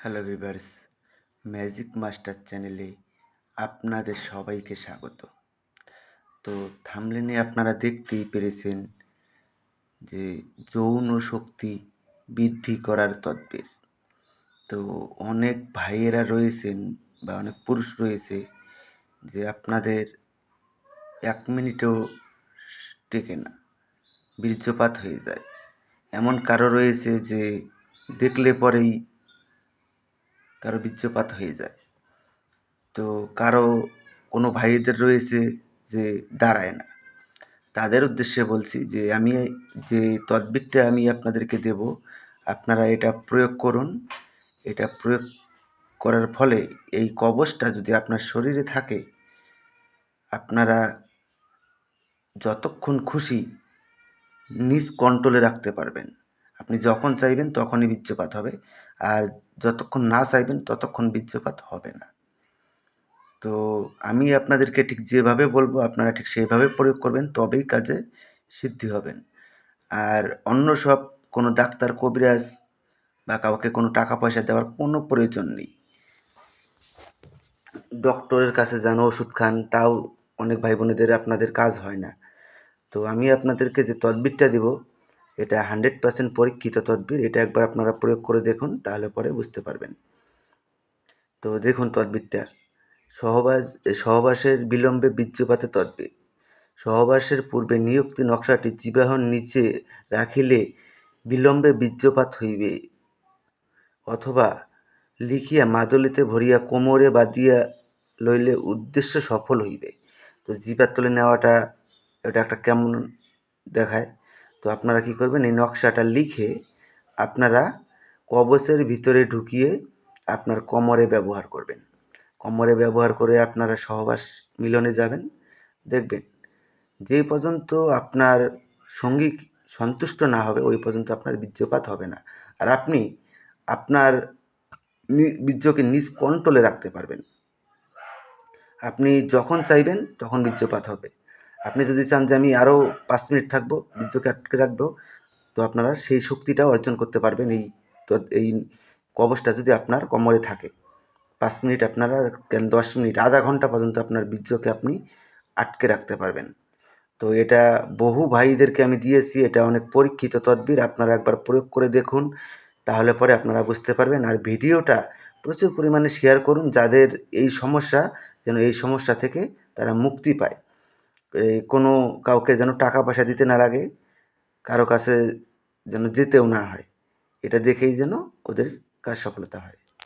Hello viewers, magic master চ্যানেলে আপনাদের সবাইকে স্বাগত। তো থাম্বনেলে আপনারা দেখতেই পেরেছেন যে যৌন শক্তি বৃদ্ধি করার তদবির। তো অনেক ভাইয়েরা রয়েছেন বা অনেক পুরুষ রয়েছে যে আপনাদের 1 মিনিটও টেকে না, বীর্যপাত হয়ে যায়। এমন কারো রয়েছে যে দেখলে পরেই কারো বীর্যপাত হয়ে যায়। তো কারো কোনো ভাইদের রয়েছে যে দাঁড়ায় না। তাদের উদ্দেশ্যে বলছি যে আমি যে তদবিরটা আমি আপনাদেরকে দেব, আপনারা এটা প্রয়োগ করুন। এটা প্রয়োগ করার ফলে এই কবচটা যদি আপনার শরীরে থাকে, আপনারা যতক্ষণ খুশি নিজ কন্ট্রোলে রাখতে পারবেন। আপনি যখন চাইবেন তখনই বীর্যপাত হবে, আর যতক্ষণ না চাইবেন ততক্ষণ বীর্যপাত হবে না। তো আমি আপনাদেরকে ঠিক যেভাবে বলবো আপনারা ঠিক সেইভাবে প্রয়োগ করবেন, তবেই কাজে সিদ্ধি হবেন। আর অন্য সব কোনো ডাক্তার, কবিরাজ বা কাউকে কোনো টাকা পয়সা দেওয়ার কোনো প্রয়োজন নেই। ডক্টরের কাছে যান, ওষুধ খান, তাও অনেক ভাই বোনেদের আপনাদের কাজ হয় না। তো আমি আপনাদেরকে যে তদবিরটা দেব, এটা 100% পরীক্ষিত তদবির। এটা একবার আপনারা প্রয়োগ করে দেখুন, তাহলে পরে বুঝতে পারবেন। তো দেখুন তদবিরটা। সহবাসের বিলম্বে বীর্যপাতের তদবির। সহবাসের পূর্বে নিযুক্তি নকশাটি জিহ্বার নিচে রাখিলে বিলম্বে বীর্যপাত হইবে, অথবা লিখিয়া মাদুলিতে ভরিয়া কোমরে বাঁধিয়া লইলে উদ্দেশ্য সফল হইবে। তো জিহ্বার তলে নেওয়াটা এটা একটা কেমন দেখায়। তো আপনারা কি করবেন, এই নকশাটা লিখে আপনারা কবচের ভিতরে ঢুকিয়ে আপনার কোমরে ব্যবহার করবেন। কোমরে ব্যবহার করে আপনারা সহবাস মিলনে যাবেন। দেখবেন যেই পর্যন্ত আপনার সঙ্গী সন্তুষ্ট না হবে, ওই পর্যন্ত আপনার বীর্যপাত হবে না। আর আপনি আপনার বীর্যকে নিজ কন্ট্রোলে রাখতে পারবেন। আপনি যখন চাইবেন তখন বীর্যপাত হবে। আপনি যদি চান যে আমি আরও 5 মিনিট থাকবো, বীর্যকে আটকে রাখবো, তো আপনারা সেই শক্তিটাও অর্জন করতে পারবেন। এই কবচটা যদি আপনার কোমরে থাকে, 5 মিনিট আপনারা কেন 10 মিনিট, আধা ঘন্টা পর্যন্ত আপনার বীর্যকে আপনি আটকে রাখতে পারবেন। তো এটা বহু ভাইদেরকে আমি দিয়েছি। এটা অনেক পরীক্ষিত তদবির। আপনারা একবার প্রয়োগ করে দেখুন, তাহলে পরে আপনারা বুঝতে পারবেন। আর ভিডিওটা প্রচুর পরিমাণে শেয়ার করুন, যাদের এই সমস্যা, যেন এই সমস্যা থেকে তারা মুক্তি পায়। কোনো কাউকে যেন টাকা পয়সা দিতে না লাগে, কারো কাছে যেন যেতেও না হয়। এটা দেখেই যেন ওদের কাজ সফলতা হয়।